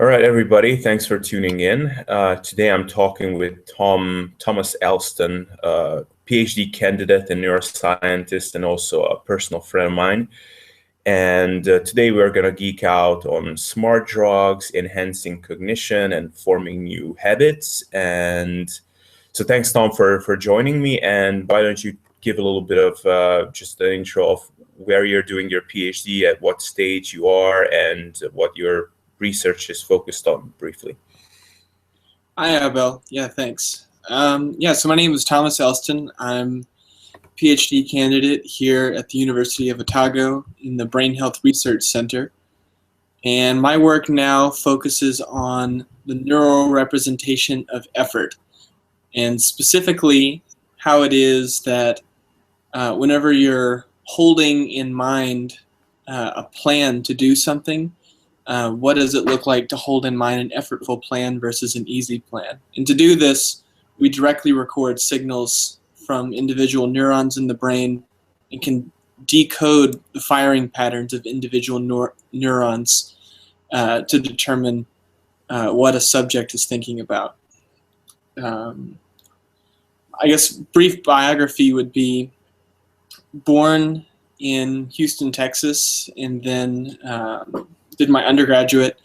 All right, everybody, thanks for tuning in. Today I'm talking with Thomas Elston, PhD candidate and neuroscientist, and also a personal friend of mine. And today we're going to geek out on smart drugs, enhancing cognition, and forming new habits. And so thanks, Tom, for joining me. And why don't you give a little bit of just an intro of where you're doing your PhD, at what stage you are, and what your research is focused on briefly. Hi, Abel. Yeah, thanks. So my name is Thomas Elston. I'm a PhD candidate here at the University of Otago in the Brain Health Research Center. And my work now focuses on the neural representation of effort, and specifically how it is that whenever you're holding in mind a plan to do something, what does it look like to hold in mind an effortful plan versus an easy plan? And to do this, we directly record signals from individual neurons in the brain and can decode the firing patterns of individual neurons to determine what a subject is thinking about. I guess brief biography would be born in Houston, Texas, and then did my undergraduate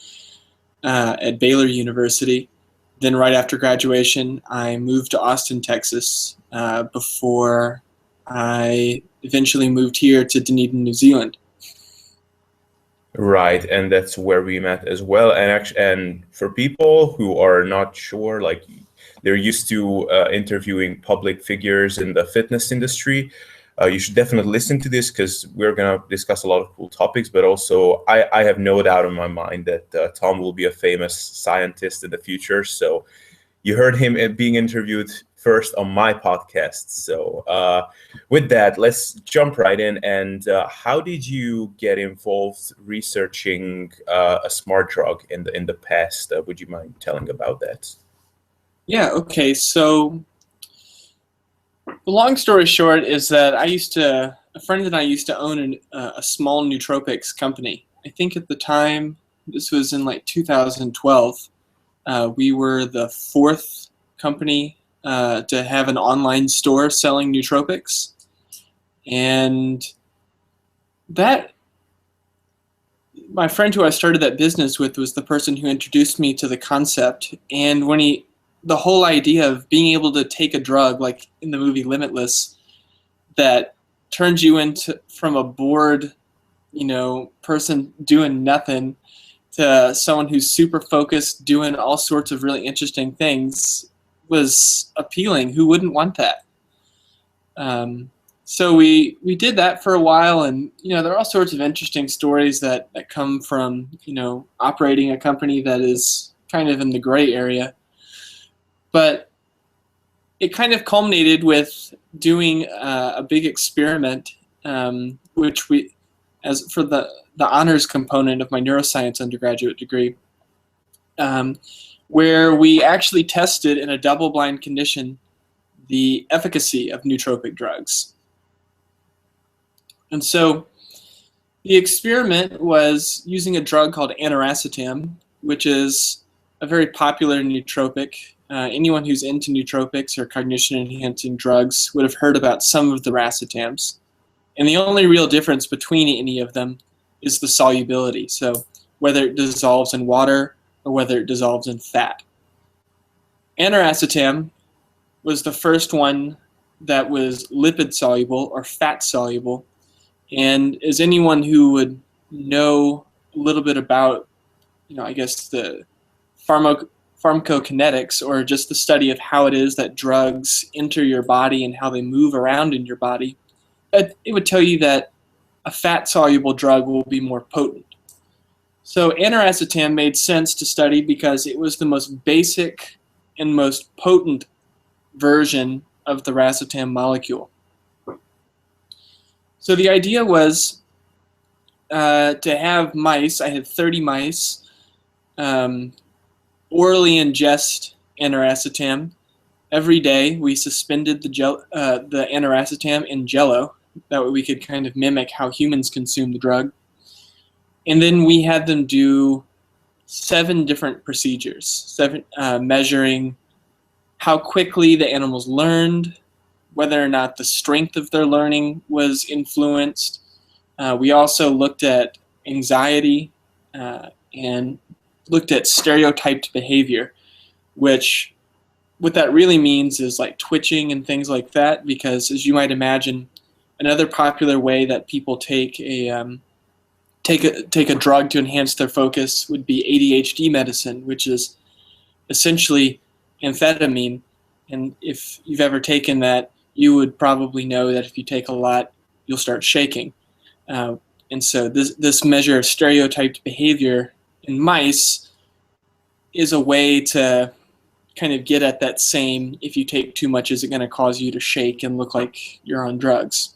at Baylor University. Then right after graduation, I moved to Austin, Texas, before I eventually moved here to Dunedin, New Zealand. Right, and that's where we met as well. And for people who are not sure, like they're used to interviewing public figures in the fitness industry, you should definitely listen to this because we're going to discuss a lot of cool topics, but also I have no doubt in my mind that Tom will be a famous scientist in the future. So you heard him being interviewed first on my podcast. So with that, let's jump right in. And how did you get involved researching a smart drug in the past? Would you mind telling about that? Yeah, okay. So the long story short is that a friend and I used to own a small nootropics company. I think at the time, this was in like 2012, we were the fourth company to have an online store selling nootropics. And that, my friend who I started that business with was the person who introduced me to the concept. And when the whole idea of being able to take a drug, like in the movie Limitless, that turns you into from a bored, person doing nothing to someone who's super focused, doing all sorts of really interesting things, was appealing. Who wouldn't want that? So we did that for a while, and there are all sorts of interesting stories that come from operating a company that is kind of in the gray area. But it kind of culminated with doing a big experiment, which as for the honors component of my neuroscience undergraduate degree, where we actually tested in a double-blind condition the efficacy of nootropic drugs. And so the experiment was using a drug called aniracetam, which is a very popular nootropic. Anyone who's into nootropics or cognition-enhancing drugs would have heard about some of the racetams. And the only real difference between any of them is the solubility, so whether it dissolves in water or whether it dissolves in fat. Aniracetam was the first one that was lipid-soluble or fat-soluble, and as anyone who would know a little bit about, I guess the pharmacokinetics, or just the study of how it is that drugs enter your body and how they move around in your body, it would tell you that a fat-soluble drug will be more potent. So aniracetam made sense to study because it was the most basic and most potent version of the racetam molecule. So the idea was to have mice. I had 30 mice orally ingest aniracetam every day. We suspended the aniracetam in Jello. That way we could kind of mimic how humans consume the drug. And then we had them do 7 different procedures, measuring how quickly the animals learned, whether or not the strength of their learning was influenced. We also looked at anxiety and looked at stereotyped behavior, which what that really means is like twitching and things like that, because as you might imagine, another popular way that people take a drug to enhance their focus would be ADHD medicine, which is essentially amphetamine. And if you've ever taken that, you would probably know that if you take a lot, you'll start shaking. And so this measure of stereotyped behavior in mice is a way to kind of get at that same, if you take too much, is it going to cause you to shake and look like you're on drugs?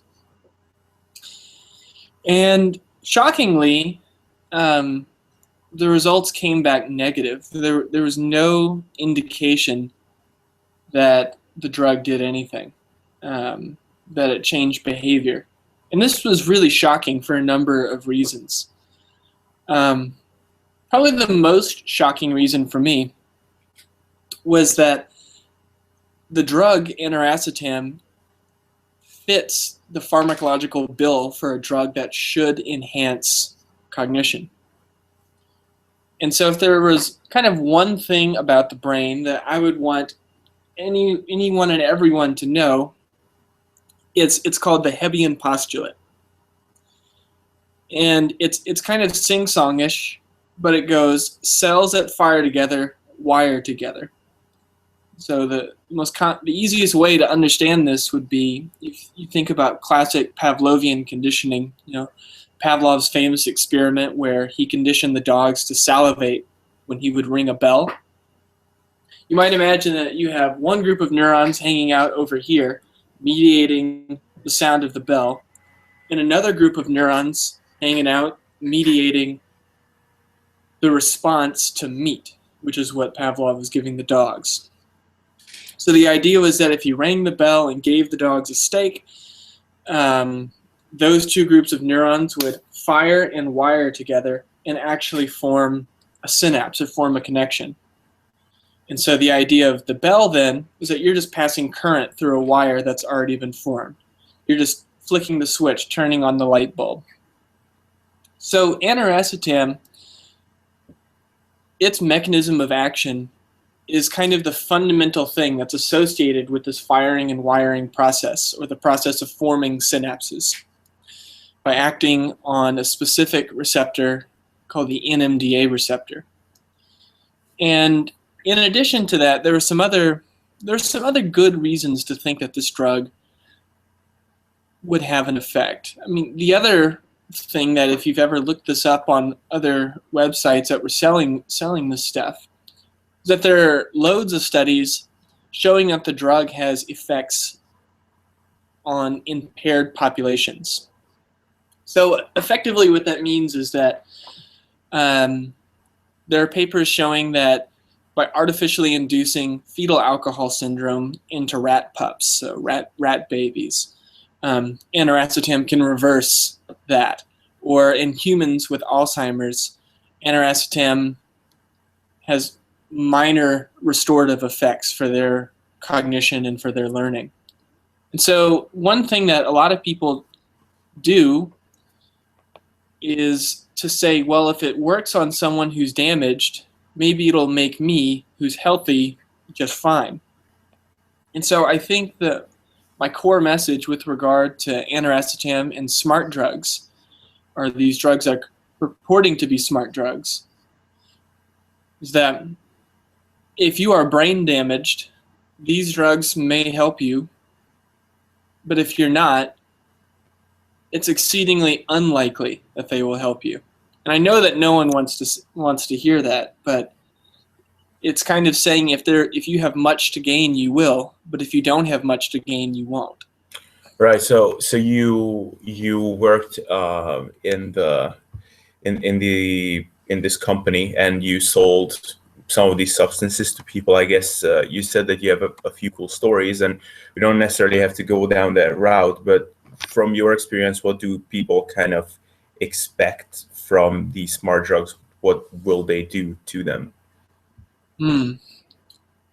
And shockingly, the results came back negative. There was no indication that the drug did anything, that it changed behavior. And this was really shocking for a number of reasons. Probably the most shocking reason for me was that the drug aniracetam fits the pharmacological bill for a drug that should enhance cognition. And so if there was kind of one thing about the brain that I would want anyone and everyone to know, it's called the Hebbian postulate. And it's kind of sing-songish, but it goes, cells that fire together wire together. So the easiest way to understand this would be if you think about classic Pavlovian conditioning, Pavlov's famous experiment where he conditioned the dogs to salivate when he would ring a bell. You might imagine that you have one group of neurons hanging out over here, mediating the sound of the bell, and another group of neurons hanging out, mediating the response to meat, which is what Pavlov was giving the dogs. So the idea was that if you rang the bell and gave the dogs a steak, those two groups of neurons would fire and wire together and actually form a synapse or form a connection. And so the idea of the bell then is that you're just passing current through a wire that's already been formed. You're just flicking the switch, turning on the light bulb. So aniracetam, its mechanism of action is kind of the fundamental thing that's associated with this firing and wiring process, or the process of forming synapses, by acting on a specific receptor called the NMDA receptor. And in addition to that, there's some other good reasons to think that this drug would have an effect. I mean, the other thing that if you've ever looked this up on other websites that were selling this stuff, is that there are loads of studies showing that the drug has effects on impaired populations. So effectively what that means is that there are papers showing that by artificially inducing fetal alcohol syndrome into rat pups, so rat babies, aniracetam can reverse that. Or in humans with Alzheimer's, aniracetam has minor restorative effects for their cognition and for their learning. And so one thing that a lot of people do is to say, well, if it works on someone who's damaged, maybe it'll make me, who's healthy, just fine. And so I think that my core message with regard to aniracetam and smart drugs, or these drugs that are purporting to be smart drugs, is that if you are brain damaged, these drugs may help you, but if you're not, it's exceedingly unlikely that they will help you. And I know that no one wants to hear that, but it's kind of saying if you have much to gain, you will, but if you don't have much to gain, you won't. Right. So you worked in this company, and you sold some of these substances to people. I guess you said that you have a few cool stories, and we don't necessarily have to go down that route, but from your experience, what do people kind of expect from these smart drugs? what will they do to them? Hmm.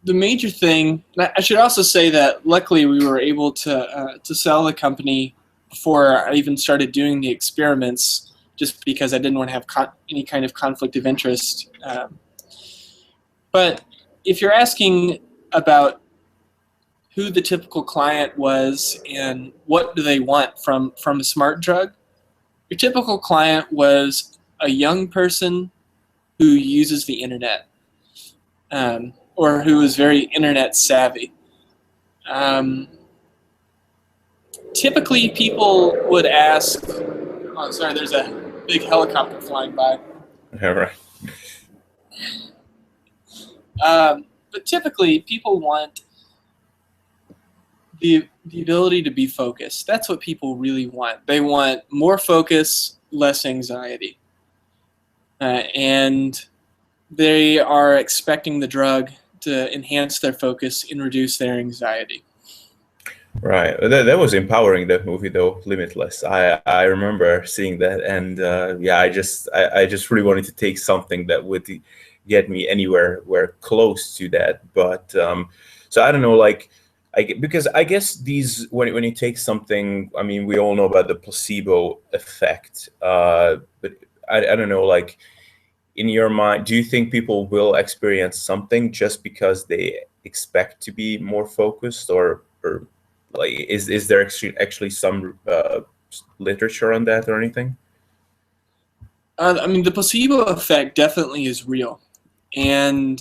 The major thing, I should also say that luckily we were able to sell the company before I even started doing the experiments, just because I didn't want to have any kind of conflict of interest. But if you're asking about who the typical client was and what do they want from a smart drug, your typical client was a young person who uses the internet, or who is very internet savvy. Um, Typically, people would ask, oh, sorry, there's a big helicopter flying by. All right. But typically, people want the ability to be focused. That's what people really want. They want more focus, less anxiety. And they are expecting the drug to enhance their focus and reduce their anxiety. Right. That was empowering, that movie, though, Limitless. I remember seeing that, and yeah, I just really wanted to take something that would get me anywhere where close to that. But so I don't know, like, because I guess these, when you take something, I mean, we all know about the placebo effect, but I don't know, like, in your mind, do you think people will experience something just because they expect to be more focused, or like, is there actually some literature on that or anything? I mean, the placebo effect definitely is real. And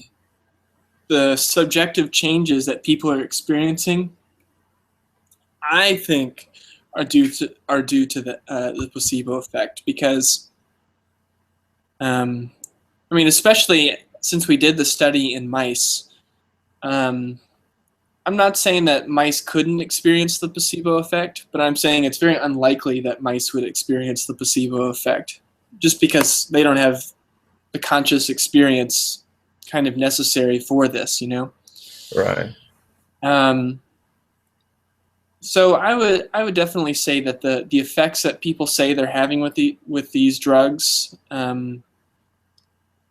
the subjective changes that people are experiencing, I think, are due to the placebo effect. Because, I mean, especially since we did the study in mice, I'm not saying that mice couldn't experience the placebo effect, but I'm saying it's very unlikely that mice would experience the placebo effect, just because they don't have the conscious experience kind of necessary for this, you know? Right. So I would definitely say that the effects that people say they're having with these drugs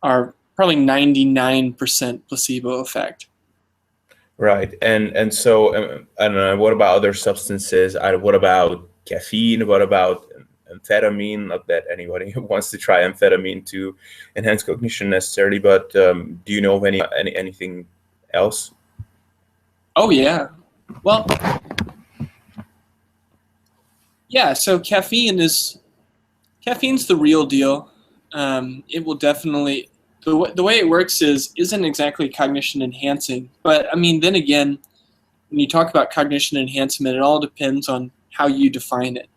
are probably 99% placebo effect. Right. And so I don't know, what about other substances? What about caffeine? What about amphetamine? Not that anybody wants to try amphetamine to enhance cognition necessarily, but do you know of anything else? Oh yeah. Well, yeah, so caffeine's the real deal. It will definitely, the way it works isn't exactly cognition enhancing, but I mean, then again, when you talk about cognition enhancement, it all depends on how you define it.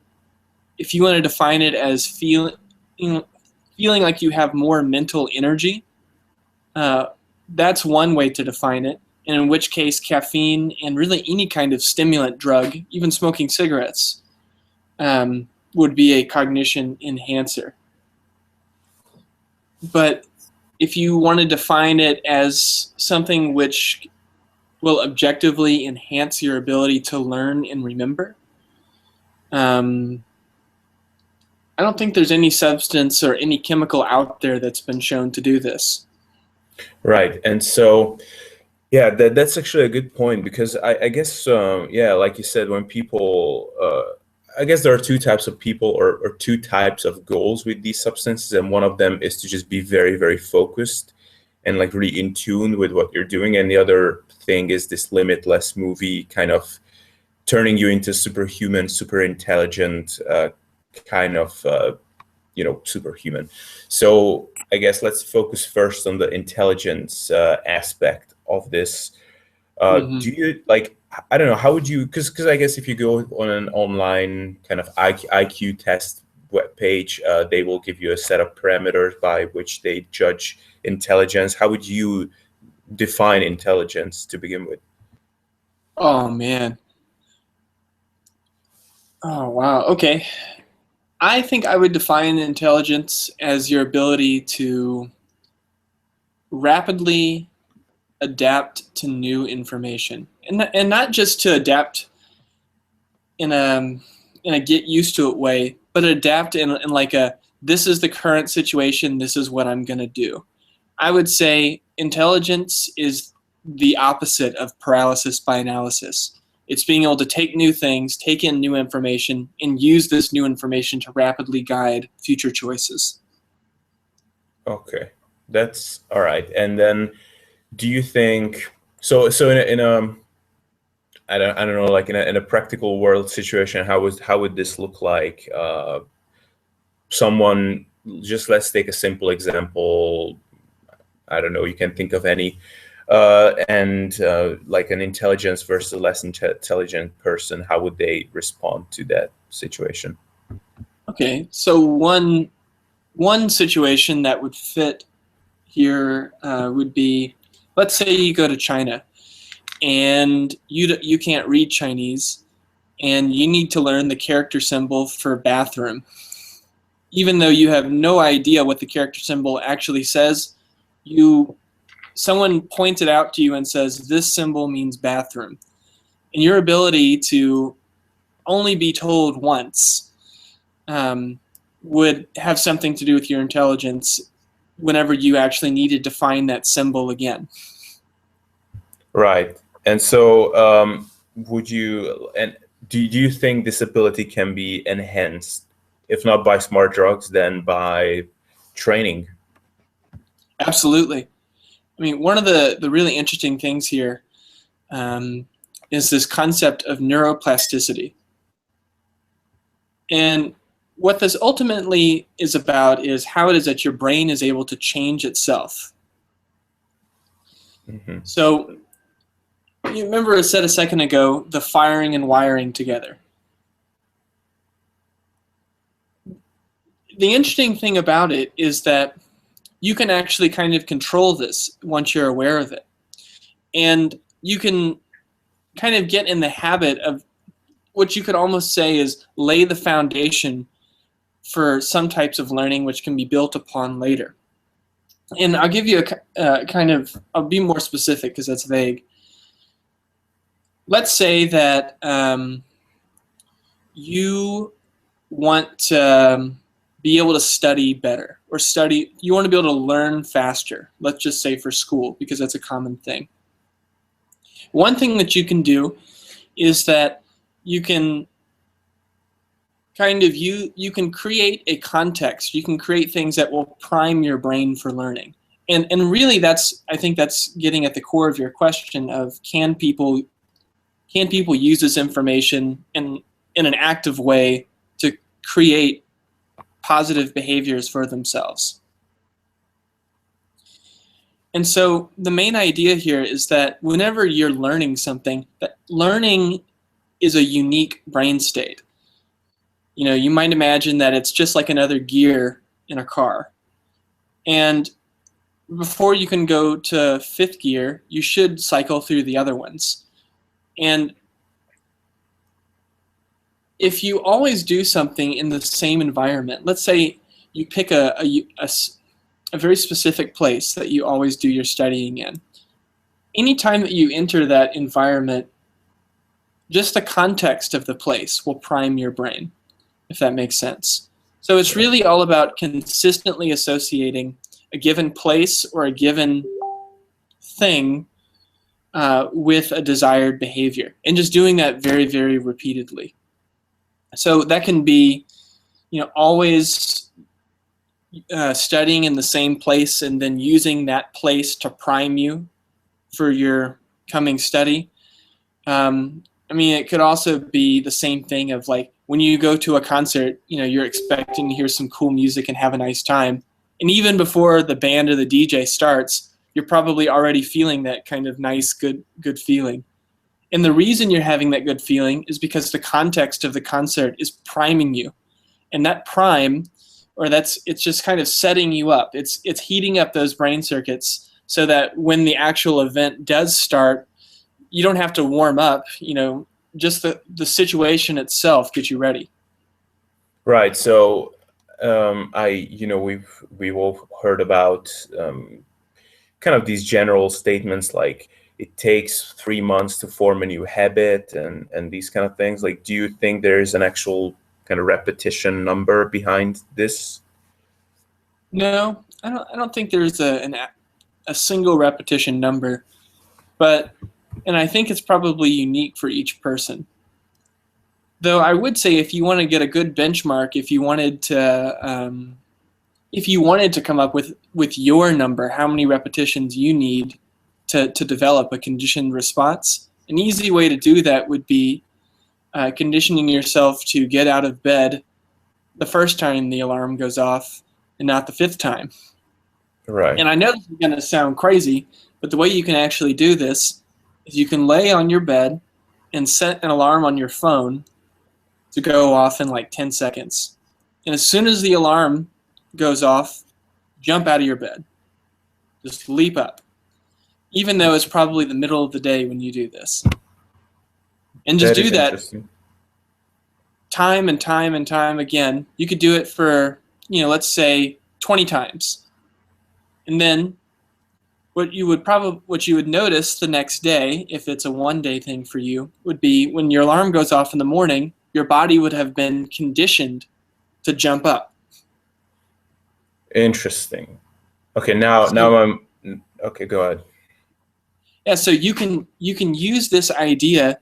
If you want to define it as feeling like you have more mental energy, that's one way to define it. And in which case, caffeine and really any kind of stimulant drug, even smoking cigarettes, would be a cognition enhancer. But if you want to define it as something which will objectively enhance your ability to learn and remember, I don't think there's any substance or any chemical out there that's been shown to do this. Right. And so, yeah, that's actually a good point, because I guess, yeah, like you said, when people, I guess there are two types of people, or two types of goals with these substances. And one of them is to just be very, very focused and like really in tune with what you're doing. And the other thing is this limitless movie kind of turning you into superhuman, super intelligent, kind of, superhuman. So I guess let's focus first on the intelligence aspect of this. Do you, like, I don't know, how would you, because I guess if you go on an online kind of IQ test web page, they will give you a set of parameters by which they judge intelligence. How would you define intelligence to begin with? Oh man. Oh wow. Okay. I think I would define intelligence as your ability to rapidly adapt to new information, and not just to adapt in a get used to it way, but adapt in like a this is the current situation, this is what I'm going to do. I would say intelligence is the opposite of paralysis by analysis. It's being able to take new things, take in new information, and use this new information to rapidly guide future choices. Okay, that's all right. And then, do you think so? So in a I don't know, like in a practical world situation, how would this look like? Someone, just let's take a simple example. I don't know, you can think of any, and like an intelligence versus a less intelligent person, how would they respond to that situation? Okay, so one situation that would fit here would be, let's say you go to China and you can't read Chinese and you need to learn the character symbol for bathroom. Even though you have no idea what the character symbol actually says, someone points it out to you and says, this symbol means bathroom. And your ability to only be told once would have something to do with your intelligence whenever you actually needed to find that symbol again. Right. And so do you think this ability can be enhanced, if not by smart drugs, then by training? Absolutely. I mean, one of the really interesting things here is this concept of neuroplasticity. And what this ultimately is about is how it is that your brain is able to change itself. Mm-hmm. So you remember I said a second ago, the firing and wiring together. The interesting thing about it is that you can actually kind of control this once you're aware of it. And you can kind of get in the habit of what you could almost say is lay the foundation for some types of learning which can be built upon later. And I'll give you I'll be more specific because that's vague. Let's say that you want to be able to study better, or you want to be able to learn faster, let's just say for school, because that's a common thing. One thing that you can do is that you can you can create a context, you can create things that will prime your brain for learning. And really I think that's getting at the core of your question of can people use this information in an active way to create positive behaviors for themselves. And so the main idea here is that whenever you're learning something, that learning is a unique brain state. You know, you might imagine that it's just like another gear in a car. And before you can go to fifth gear, you should cycle through the other ones. And if you always do something in the same environment, let's say you pick a very specific place that you always do your studying in. Anytime that you enter that environment, just the context of the place will prime your brain, if that makes sense. So it's really all about consistently associating a given place or a given thing with a desired behavior, and just doing that very, very repeatedly. So that can be, always studying in the same place and then using that place to prime you for your coming study. It could also be the same thing of like when you go to a concert, you're expecting to hear some cool music and have a nice time. And even before the band or the DJ starts, you're probably already feeling that kind of nice, good feeling. And the reason you're having that good feeling is because the context of the concert is priming you. And that prime, it's just kind of setting you up. It's heating up those brain circuits so that when the actual event does start, you don't have to warm up, just the situation itself gets you ready. Right. So we've all heard about kind of these general statements like it takes 3 months to form a new habit and these kind of things. Like, do you think there's an actual kind of repetition number behind this? No, I don't think there's a single repetition number, but and I think it's probably unique for each person. Though I would say if you want to get a good benchmark, if you wanted to come up with your number, how many repetitions you need to develop a conditioned response, an easy way to do that would be conditioning yourself to get out of bed the first time the alarm goes off and not the fifth time. Right. And I know this is going to sound crazy, but the way you can actually do this is you can lay on your bed and set an alarm on your phone to go off in like 10 seconds. And as soon as the alarm goes off, jump out of your bed. Just leap up. Even though it's probably the middle of the day when you do this. And just That do is that interesting. time and time and time again. You could do it for, let's say 20 times. And then what you would notice the next day, if it's a one-day thing for you, would be when your alarm goes off in the morning, your body would have been conditioned to jump up. Interesting. Okay, now I'm okay, go ahead. Yeah, so you can use this idea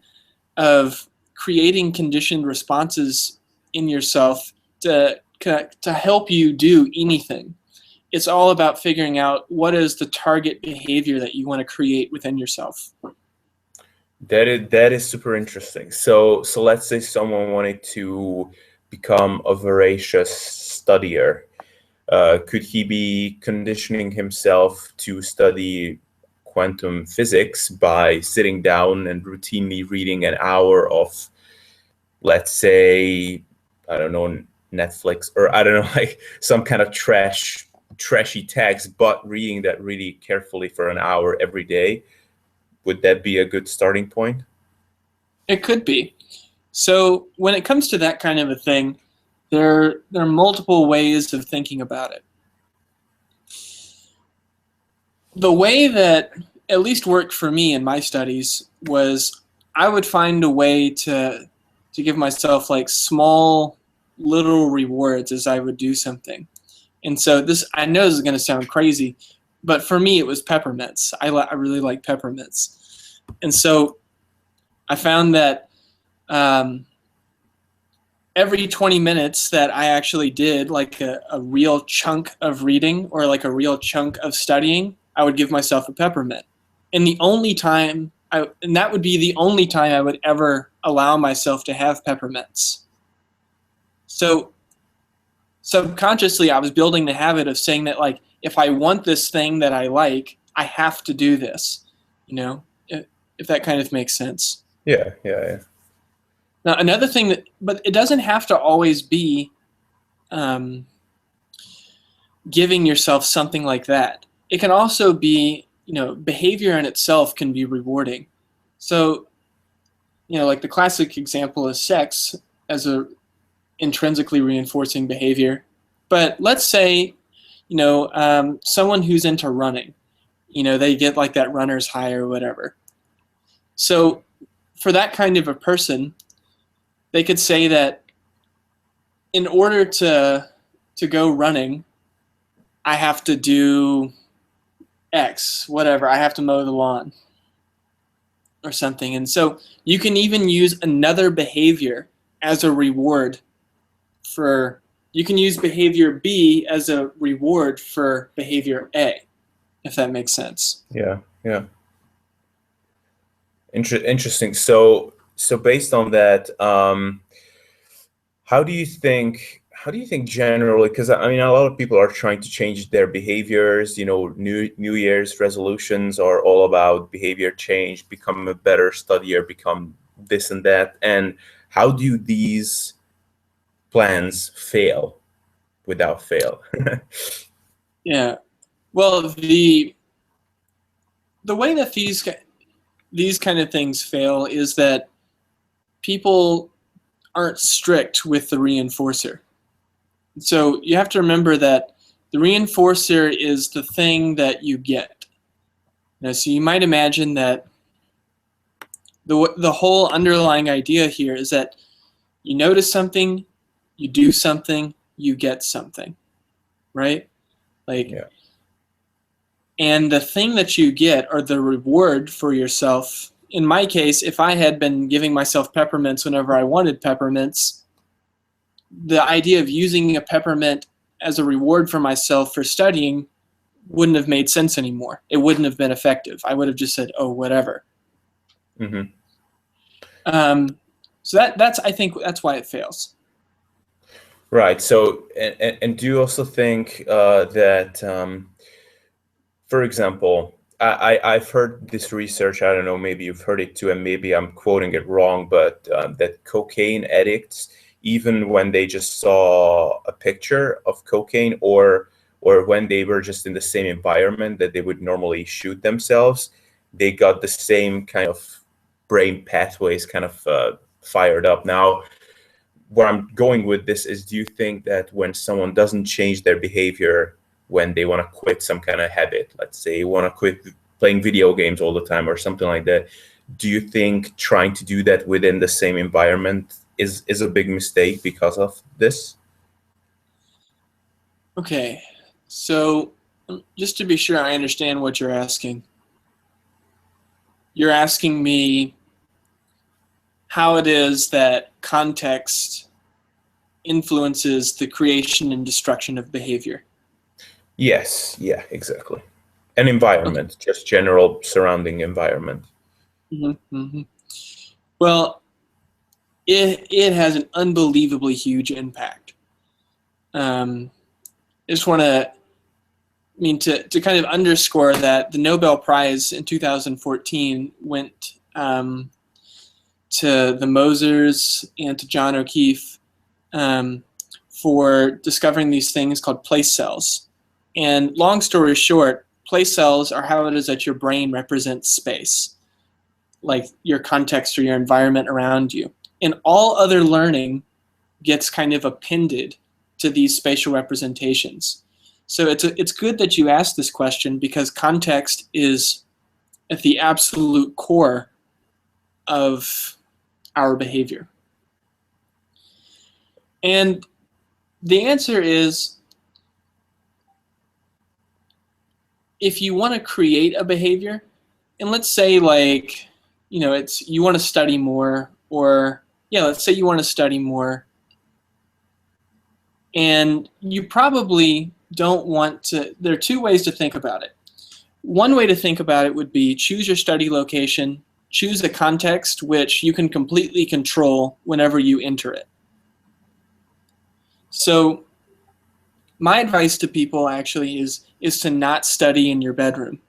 of creating conditioned responses in yourself to help you do anything. It's all about figuring out what is the target behavior that you want to create within yourself. That is super interesting. So let's say someone wanted to become a voracious studier. Could he be conditioning himself to study quantum physics by sitting down and routinely reading an hour of, let's say, I don't know, Netflix, or I don't know, like some kind of trashy text, but reading that really carefully for an hour every day? Would that be a good starting point? It could be. So when it comes to that kind of a thing, there are multiple ways of thinking about it. The way that at least worked for me in my studies was I would find a way to give myself like small little rewards as I would do something. And so I know this is going to sound crazy, but for me it was peppermints. I really like peppermints. And so I found that every 20 minutes that I actually did like a real chunk of reading or like a real chunk of studying, I would give myself a peppermint. And that would be the only time I would ever allow myself to have peppermints. So subconsciously, I was building the habit of saying that, like, if I want this thing that I like, I have to do this, if that kind of makes sense. Yeah. Now, another thing but it doesn't have to always be giving yourself something like that. It can also be, behavior in itself can be rewarding. So, like the classic example is sex as a intrinsically reinforcing behavior. But let's say, someone who's into running, they get like that runner's high or whatever. So for that kind of a person, they could say that in order to go running, I have to do X, whatever. I have to mow the lawn or something. And so you can even use another behavior as a reward you can use behavior B as a reward for behavior A, if that makes sense. Yeah. Interesting. So based on that, how do you think generally, because I mean, a lot of people are trying to change their behaviors, New Year's resolutions are all about behavior change, become a better studier, become this and that. And how do these plans fail without fail? Yeah. Well, the way that these kind of things fail is that people aren't strict with the reinforcer. So you have to remember that the reinforcer is the thing that you get. So you might imagine that the whole underlying idea here is that you notice something, you do something, you get something, right? Like, Yeah. and the thing that you get, or the reward for yourself, in my case, if I had been giving myself peppermints whenever I wanted peppermints, the idea of using a peppermint as a reward for myself for studying wouldn't have made sense anymore. It wouldn't have been effective. I would have just said, oh, whatever. Mm-hmm. So that's I think that's why it fails. Right. So, and do you also think that, for example, I've heard this research, I don't know, maybe you've heard it too, and maybe I'm quoting it wrong, but that cocaine addicts, even when they just saw a picture of cocaine, or when they were just in the same environment that they would normally shoot themselves, they got the same kind of brain pathways kind of fired up. Now, where I'm going with this is, do you think that when someone doesn't change their behavior when they want to quit some kind of habit, let's say you want to quit playing video games all the time or something like that, do you think trying to do that within the same environment is a big mistake because of this? Okay, so just to be sure I understand what you're asking. You're asking me how it is that context influences the creation and destruction of behavior. Yes, yeah, exactly. An environment, Okay. just general surrounding environment. Mm-hmm, mm-hmm. Well, it has an unbelievably huge impact. I just want to kind of underscore that the Nobel Prize in 2014 went to the Mosers and to John O'Keefe for discovering these things called place cells. And long story short, place cells are how it is that your brain represents space, like your context or your environment around you. And all other learning gets kind of appended to these spatial representations. So it's good that you asked this question, because context is at the absolute core of our behavior. And the answer is, if you want to create a behavior, and let's say, like, it's you want to study more, or let's say you want to study more, and you probably don't want to. There are two ways to think about it. One way to think about it would be, choose your study location, choose a context which you can completely control whenever you enter it. So my advice to people actually is to not study in your bedroom,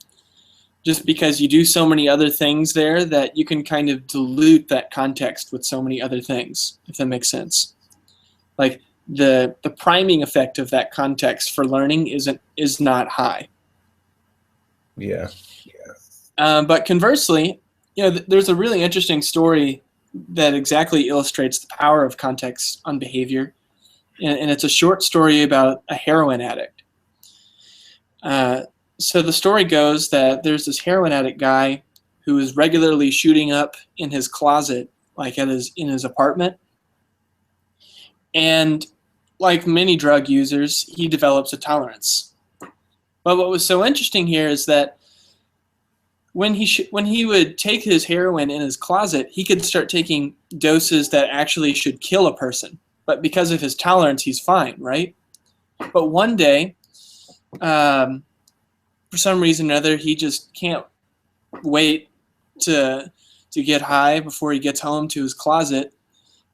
just because you do so many other things there that you can kind of dilute that context with so many other things, if that makes sense. Like, the priming effect of that context for learning is not high. Yeah. But conversely, there's a really interesting story that exactly illustrates the power of context on behavior, and it's a short story about a heroin addict. So the story goes that there's this heroin addict guy who is regularly shooting up in his closet, like in his apartment. And like many drug users, he develops a tolerance. But what was so interesting here is that when he would take his heroin in his closet, he could start taking doses that actually should kill a person. But because of his tolerance, he's fine, right? But one day, for some reason or other, he just can't wait to get high before he gets home to his closet.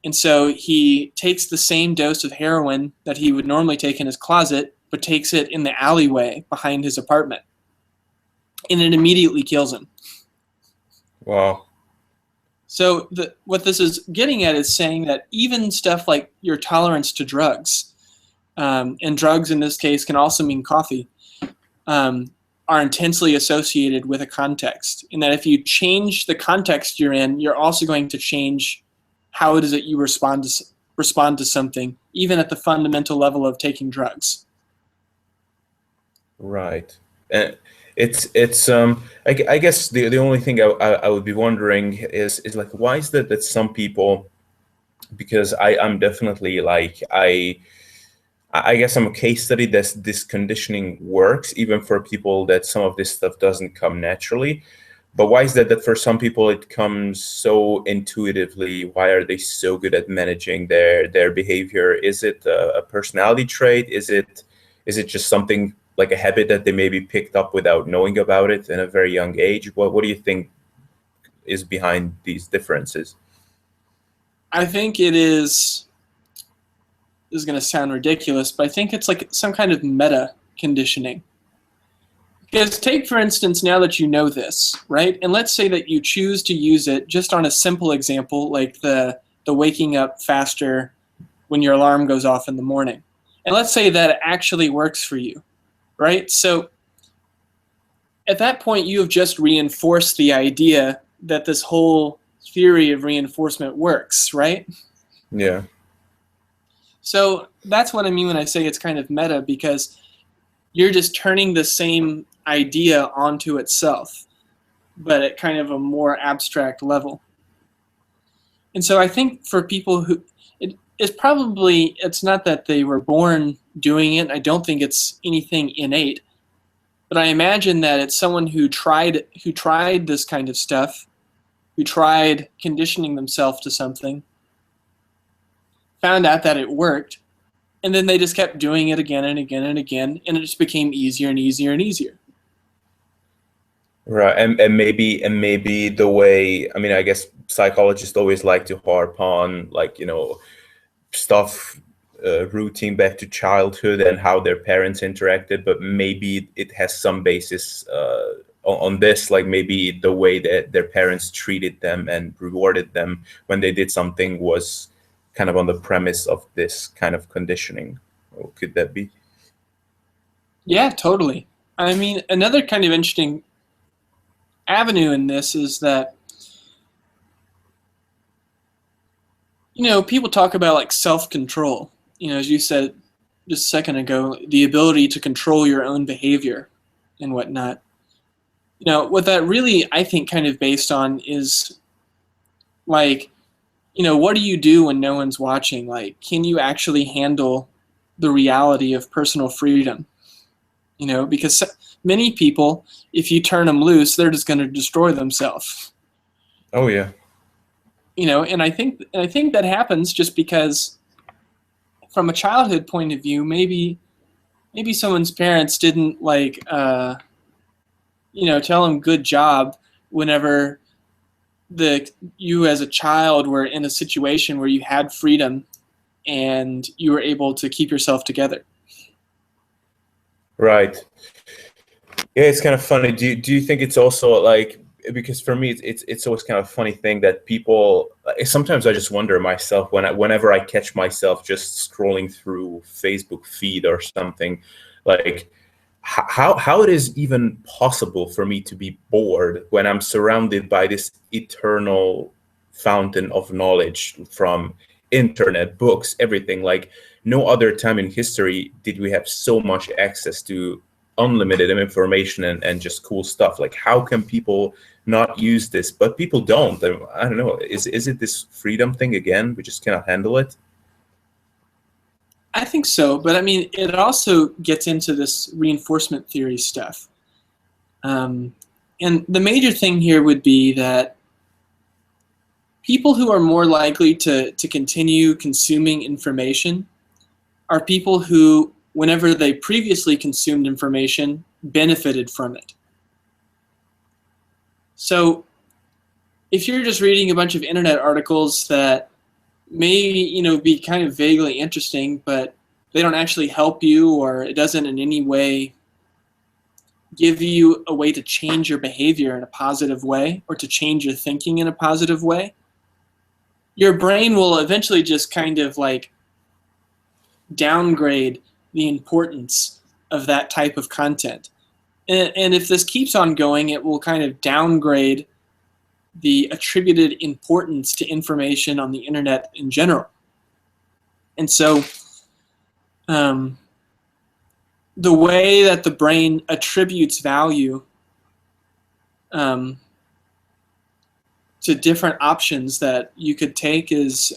And so he takes the same dose of heroin that he would normally take in his closet, but takes it in the alleyway behind his apartment. And it immediately kills him. Wow. So what this is getting at is saying that even stuff like your tolerance to drugs, and drugs in this case can also mean coffee, are intensely associated with a context. And that if you change the context you're in, you're also going to change how it is that you respond to something, even at the fundamental level of taking drugs. Right. And I guess the only thing I would be wondering is like, why is that some people, because I'm definitely like, I guess I'm a case study that this conditioning works, even for people that some of this stuff doesn't come naturally. But why is that for some people it comes so intuitively? Why are they so good at managing their behavior? Is it a personality trait? Is it just something like a habit that they maybe picked up without knowing about it in a very young age? What do you think is behind these differences? I think it is. This is going to sound ridiculous, but I think it's like some kind of meta conditioning. Because take, for instance, now that you know this, right? And let's say that you choose to use it just on a simple example, like the waking up faster when your alarm goes off in the morning. And let's say that it actually works for you, right? So at that point, you have just reinforced the idea that this whole theory of reinforcement works, right? Yeah. So that's what I mean when I say it's kind of meta, because you're just turning the same idea onto itself, but at kind of a more abstract level. And so I think for people who, it's not that they were born doing it. I don't think it's anything innate, but I imagine that it's someone who tried this kind of stuff, who tried conditioning themselves to something, found out that it worked, and then they just kept doing it again and again and again, and it just became easier and easier and easier. Right, and maybe the way, I mean, I guess psychologists always like to harp on, like, stuff, routine back to childhood and how their parents interacted, but maybe it has some basis on this, like maybe the way that their parents treated them and rewarded them when they did something was kind of on the premise of this kind of conditioning. Or could that be? Yeah, totally. I mean, another kind of interesting avenue in this is that, people talk about like self-control, as you said just a second ago, the ability to control your own behavior and whatnot. What that really, I think, kind of based on is like, what do you do when no one's watching? Like, can you actually handle the reality of personal freedom? Because many people, if you turn them loose, they're just going to destroy themselves. Oh yeah. And I think that happens just because, from a childhood point of view, maybe someone's parents didn't tell them good job whenever you as a child were in a situation where you had freedom and you were able to keep yourself together. Right. Yeah, it's kind of funny. Do you think it's also like, because for me it's always kind of a funny thing that people, sometimes I just wonder myself whenever I catch myself just scrolling through Facebook feed or something, like how it is even possible for me to be bored when I'm surrounded by this eternal fountain of knowledge from internet, books, everything. Like no other time in history did we have so much access to unlimited information and just cool stuff. Like how can people not use this? But people don't. I don't know. Is it this freedom thing again? We just cannot handle it? I think so, but I mean, it also gets into this reinforcement theory stuff. And the major thing here would be that people who are more likely to continue consuming information are people who, whenever they previously consumed information, benefited from it. So if you're just reading a bunch of internet articles that may, be kind of vaguely interesting, but they don't actually help you, or it doesn't in any way give you a way to change your behavior in a positive way or to change your thinking in a positive way, your brain will eventually just kind of like downgrade the importance of that type of content. And if this keeps on going, it will kind of downgrade the attributed importance to information on the internet in general. And so the way that the brain attributes value to different options that you could take is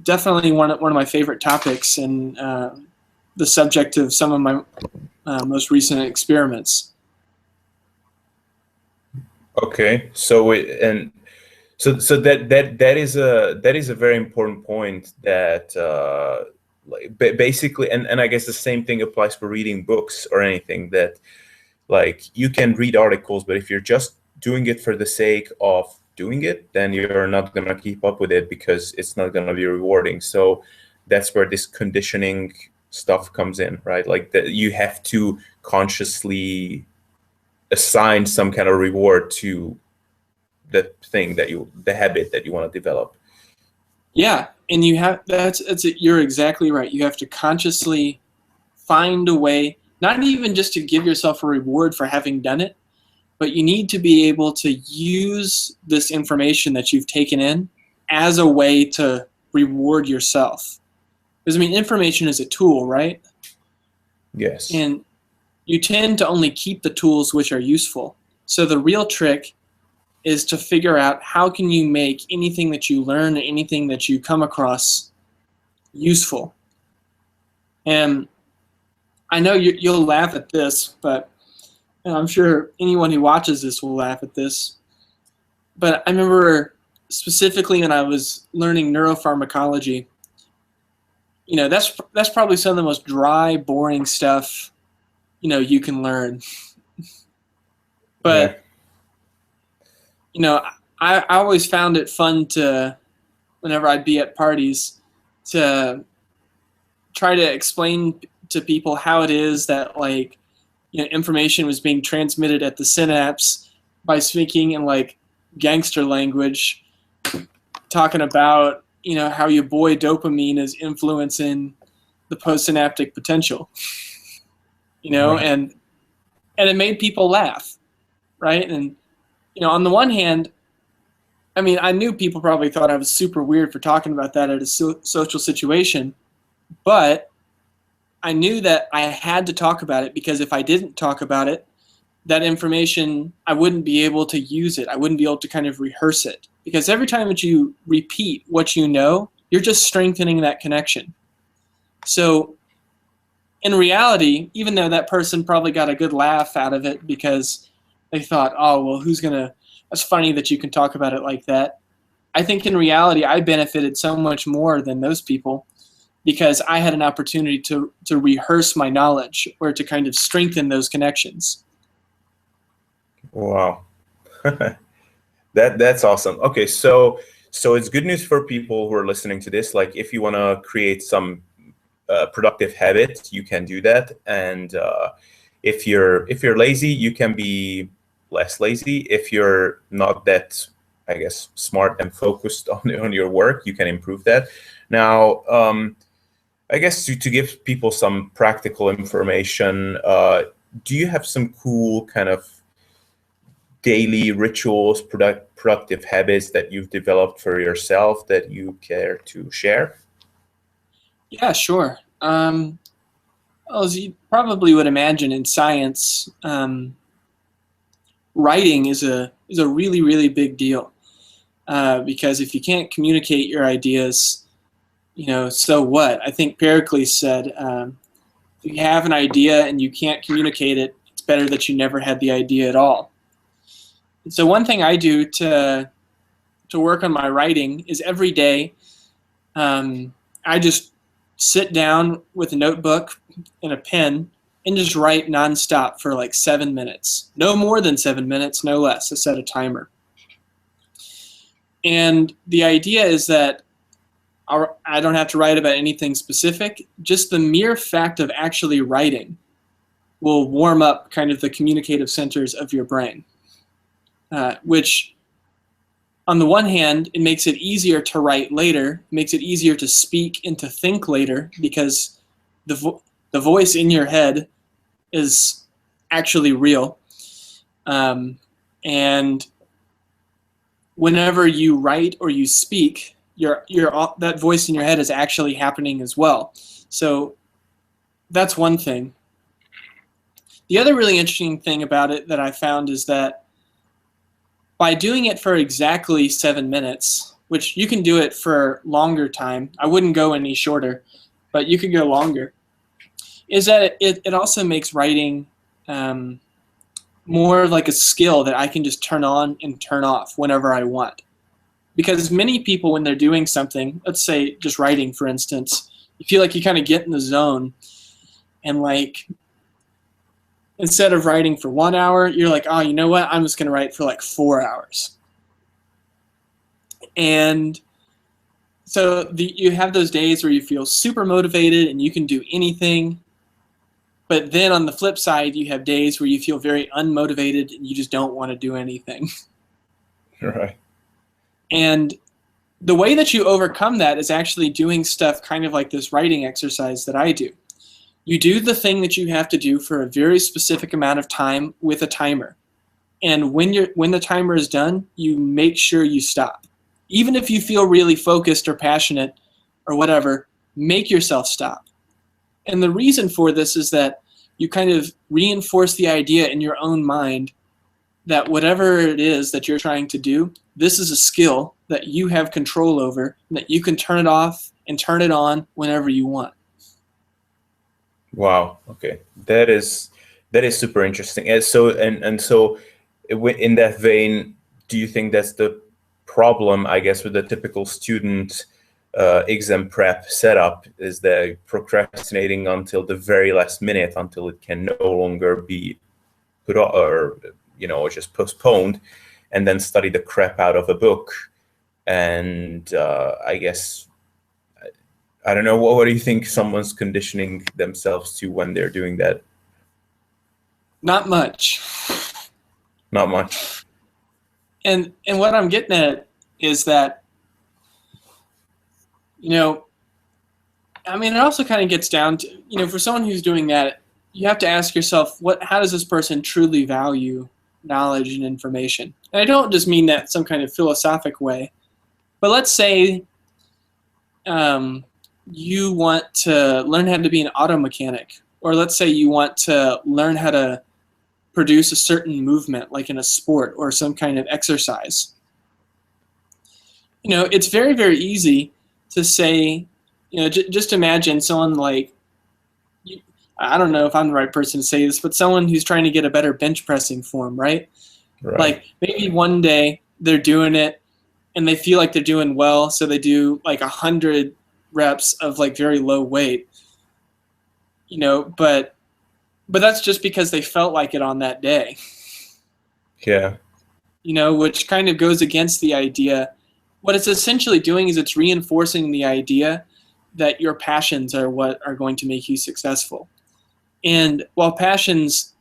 definitely one of my favorite topics. And the subject of some of my most recent experiments. Okay, so that is a very important point that like basically, and I guess the same thing applies for reading books or anything, that like you can read articles, but if you're just doing it for the sake of doing it, then you're not going to keep up with it because it's not going to be rewarding. So that's where this conditioning stuff comes in, right? Like that you have to consciously assign some kind of reward to the habit that you want to develop. Yeah, and you have that's it. You're exactly right. You have to consciously find a way, not even just to give yourself a reward for having done it, but you need to be able to use this information that you've taken in as a way to reward yourself. Because I mean, information is a tool, right? Yes. And you tend to only keep the tools which are useful. So the real trick is to figure out how can you make anything that you learn, anything that you come across useful. And I know you'll laugh at this, but I'm sure anyone who watches this will laugh at this. But I remember specifically when I was learning neuropharmacology, that's probably some of the most dry, boring stuff, you can learn. But, I always found it fun to, whenever I'd be at parties, to try to explain to people how it is that, like, information was being transmitted at the synapse by speaking in, like, gangster language, talking about, how your boy dopamine is influencing the postsynaptic potential, and it made people laugh, right? And, on the one hand, I mean, I knew people probably thought I was super weird for talking about that at a social situation, but I knew that I had to talk about it, because if I didn't talk about it, that information, I wouldn't be able to use it. I wouldn't be able to kind of rehearse it. Because every time that you repeat what you know, you're just strengthening that connection. So in reality, even though that person probably got a good laugh out of it because they thought, oh, well, that's funny that you can talk about it like that. I think in reality, I benefited so much more than those people, because I had an opportunity to rehearse my knowledge, or to kind of strengthen those connections. Wow. That's awesome. Okay, so it's good news for people who are listening to this. Like, if you want to create some productive habits, you can do that. And if you're lazy, you can be less lazy. If you're not that, I guess, smart and focused on your work, you can improve that. Now, I guess to give people some practical information, do you have some cool kind of daily rituals, productive habits that you've developed for yourself that you care to share? Yeah, sure. As you probably would imagine, in science, writing is a really, really big deal, because if you can't communicate your ideas, so what? I think Pericles said, if you have an idea and you can't communicate it, it's better that you never had the idea at all. And so one thing I do to work on my writing is every day, I just sit down with a notebook and a pen and just write nonstop for like 7 minutes. No more than 7 minutes, no less. I set a timer. And the idea is that I don't have to write about anything specific. Just the mere fact of actually writing will warm up kind of the communicative centers of your brain, which, on the one hand, it makes it easier to write later, makes it easier to speak and to think later, because the voice in your head is actually real. And whenever you write or you speak, that voice in your head is actually happening as well. So that's one thing. The other really interesting thing about it that I found is that by doing it for exactly 7 minutes, which you can do it for longer time, I wouldn't go any shorter, but you could go longer. is that it also makes writing more like a skill that I can just turn on and turn off whenever I want. Because many people, when they're doing something, let's say just writing, for instance, you feel like you kind of get in the zone, and like instead of writing for 1 hour, you're like, oh, you know what? I'm just going to write for like 4 hours. And so you have those days where you feel super motivated and you can do anything. But then on the flip side, you have days where you feel very unmotivated and you just don't want to do anything. Right. And the way that you overcome that is actually doing stuff kind of like this writing exercise that I do. You do the thing that you have to do for a very specific amount of time with a timer. And when the timer is done, you make sure you stop. Even if you feel really focused or passionate or whatever, make yourself stop. And the reason for this is that you kind of reinforce the idea in your own mind that whatever it is that you're trying to do, this is a skill that you have control over, and that you can turn it off and turn it on whenever you want. Wow. Okay, that is super interesting. And so in that vein, do you think that's the problem, I guess, with the typical student exam prep setup, is that procrastinating until the very last minute, until it can no longer be put on, or just postponed, and then study the crap out of a book? And I guess, I don't know, what do you think someone's conditioning themselves to when they're doing that? Not much. Not much. And what I'm getting at is that, it also kind of gets down to, for someone who's doing that, you have to ask yourself, how does this person truly value knowledge and information? And I don't just mean that in some kind of philosophic way, but let's say you want to learn how to be an auto mechanic, or let's say you want to learn how to produce a certain movement, like in a sport or some kind of exercise. It's very, very easy to say, just imagine someone like, I don't know if I'm the right person to say this, but someone who's trying to get a better bench pressing form, right? Right. Like maybe one day they're doing it and they feel like they're doing well, so they do like 100 reps of like very low weight, but that's just because they felt like it on that day. Yeah. Which kind of goes against the idea. What it's essentially doing is it's reinforcing the idea that your passions are what are going to make you successful. And while passions,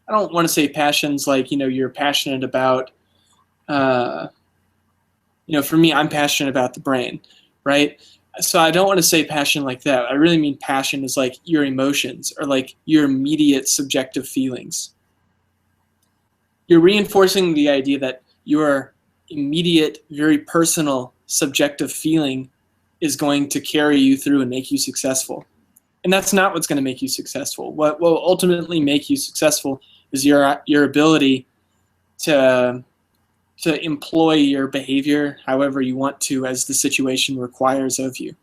I don't want to say passions like, you're passionate about, for me, I'm passionate about the brain, right? So I don't want to say passion like that. I really mean passion is like your emotions, or like your immediate subjective feelings. You're reinforcing the idea that your immediate, very personal, subjective feeling is going to carry you through and make you successful. And that's not what's going to make you successful. What will ultimately make you successful is your ability to employ your behavior however you want to, as the situation requires of you.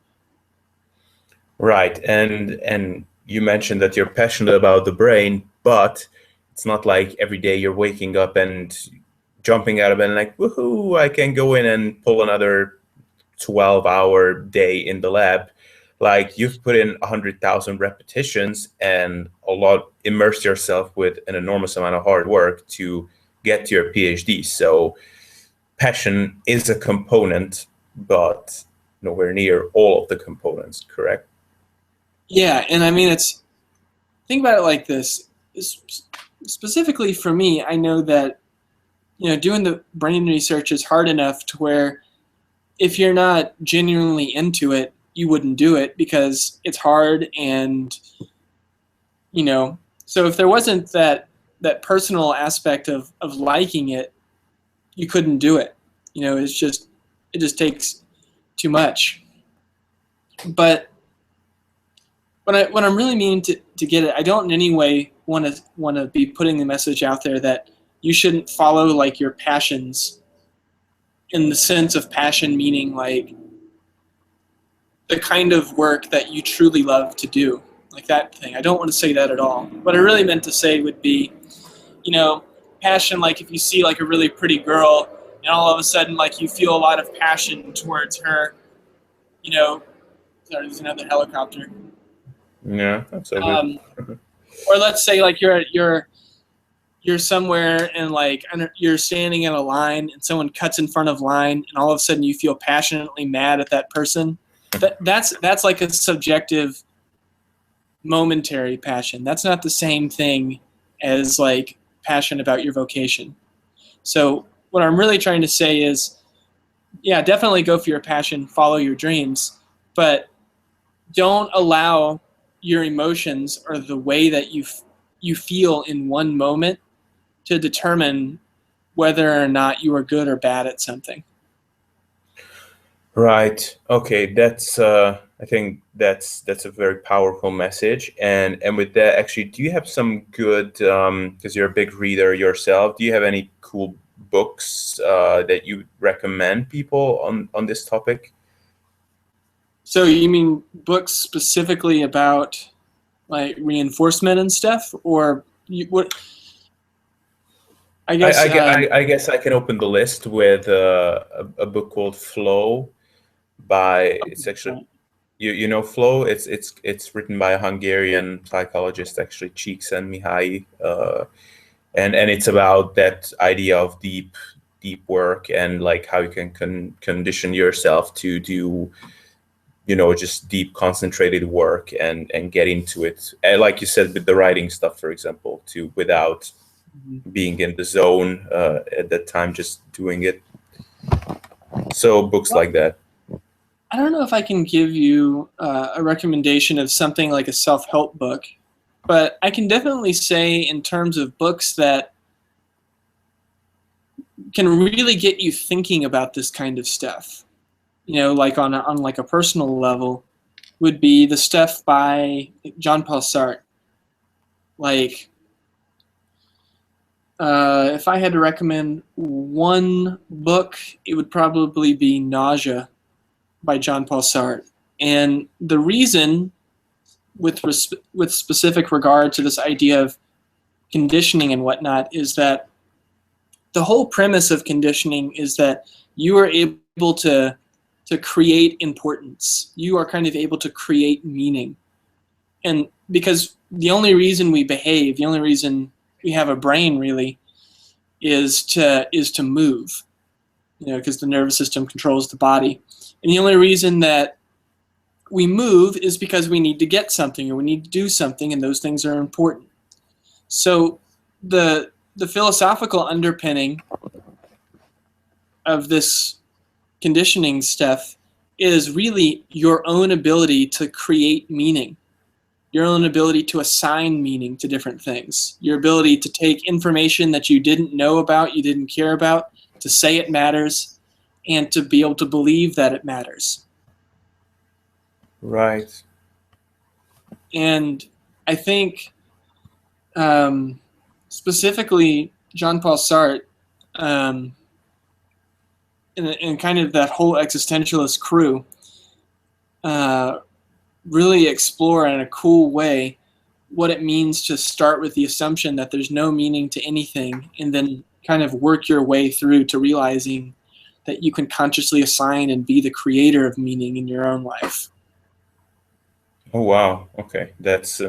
Right. And you mentioned that you're passionate about the brain, but it's not like every day you're waking up and jumping out of bed and like, woohoo, I can go in and pull another 12-hour day in the lab. Like, you've put in 100,000 repetitions and immerse yourself with an enormous amount of hard work to get to your PhD. So passion is a component, but nowhere near all of the components, correct? Yeah, and think about it like this. Specifically for me, I know that, doing the brain research is hard enough to where if you're not genuinely into it, you wouldn't do it because it's hard. And, so if there wasn't that personal aspect of liking it, you couldn't do it. It just takes too much. But what I'm really meaning to get at, I don't in any way want to be putting the message out there that you shouldn't follow like your passions, in the sense of passion meaning like the kind of work that you truly love to do, like that thing. I don't want to say that at all. What I really meant to say would be, passion, like if you see like a really pretty girl and all of a sudden like you feel a lot of passion towards her, sorry, there's another helicopter. Yeah, that's so good. Or let's say like you're somewhere and like you're standing in a line and someone cuts in front of line and all of a sudden you feel passionately mad at that person. That's like a subjective, momentary passion. That's not the same thing as like passion about your vocation. So what I'm really trying to say is, yeah, definitely go for your passion, follow your dreams, but don't allow your emotions or the way that you feel in one moment to determine whether or not you are good or bad at something. Right. Okay. That's I think that's a very powerful message. And with that, actually, do you have some good because you're a big reader yourself, do you have any cool books that you recommend people on this topic? So you mean books specifically about like reinforcement and stuff, or what? I guess. I guess I can open the list with a book called Flow by it's actually you know Flow. It's written by a Hungarian psychologist, actually Csikszentmihalyi, and it's about that idea of deep work and like how you can condition yourself to do just deep concentrated work and get into it, and like you said with the writing stuff, for example, to without being in the zone at that time, just doing it. So books like that. I don't know if I can give you a recommendation of something like a self-help book, but I can definitely say in terms of books that can really get you thinking about this kind of stuff, like on like a personal level, would be the stuff by Jean-Paul Sartre. Like, if I had to recommend one book, it would probably be Nausea by Jean-Paul Sartre. And the reason, with specific regard to this idea of conditioning and whatnot, is that the whole premise of conditioning is that you are able to create importance. You are kind of able to create meaning. And because the only reason we behave, the only reason we have a brain really, is to move, because the nervous system controls the body. And the only reason that we move is because we need to get something or we need to do something, and those things are important. So the philosophical underpinning of this conditioning stuff is really your own ability to create meaning, your own ability to assign meaning to different things, your ability to take information that you didn't know about, you didn't care about, to say it matters, and to be able to believe that it matters. Right. And I think specifically Jean-Paul Sartre, and kind of that whole existentialist crew, really explore in a cool way what it means to start with the assumption that there's no meaning to anything, and then kind of work your way through to realizing that you can consciously assign and be the creator of meaning in your own life. Oh wow. Okay, that's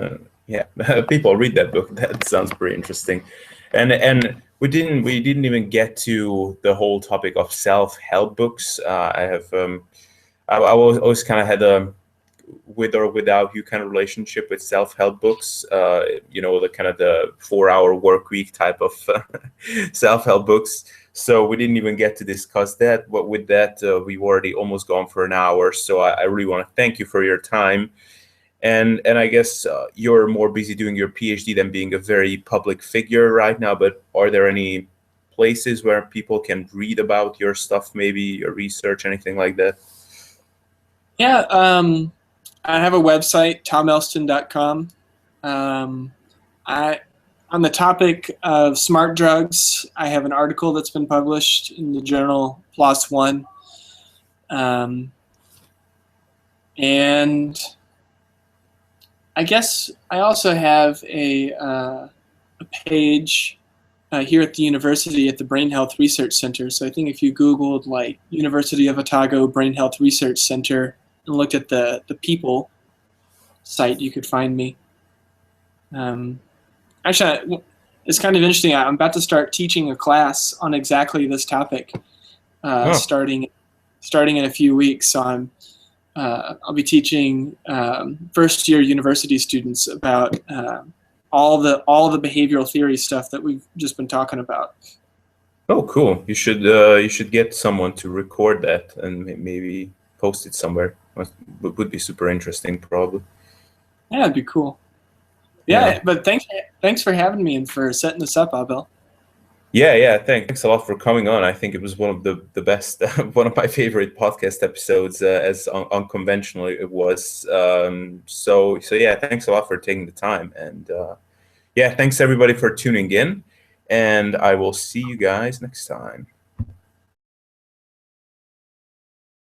yeah. People read that book. That sounds pretty interesting, and we didn't even get to the whole topic of self-help books. I have I always kind of had a with or without you kind of relationship with self-help books. The kind of the 4-hour work week type of self-help books. So we didn't even get to discuss that. But with that, we've already almost gone for an hour. So I really want to thank you for your time. And I guess you're more busy doing your PhD than being a very public figure right now. But are there any places where people can read about your stuff, maybe your research, anything like that? Yeah, I have a website, thomelston.com. On the topic of smart drugs, I have an article that's been published in the journal PLOS ONE. And I guess I also have a page here at the university at the Brain Health Research Center. So I think if you Googled like University of Otago Brain Health Research Center and looked at the people site, you could find me. Actually, it's kind of interesting. I'm about to start teaching a class on exactly this topic, starting in a few weeks. So I'll be teaching first-year university students about all the behavioral theory stuff that we've just been talking about. Oh, cool! You should get someone to record that and maybe post it somewhere. Would be super interesting, probably. Yeah, it'd be cool. Yeah, but thanks for having me and for setting this up, Abel. Yeah. Thanks a lot for coming on. I think it was one of the best, one of my favorite podcast episodes, as unconventional it was. So yeah, thanks a lot for taking the time, and yeah, thanks everybody for tuning in, and I will see you guys next time.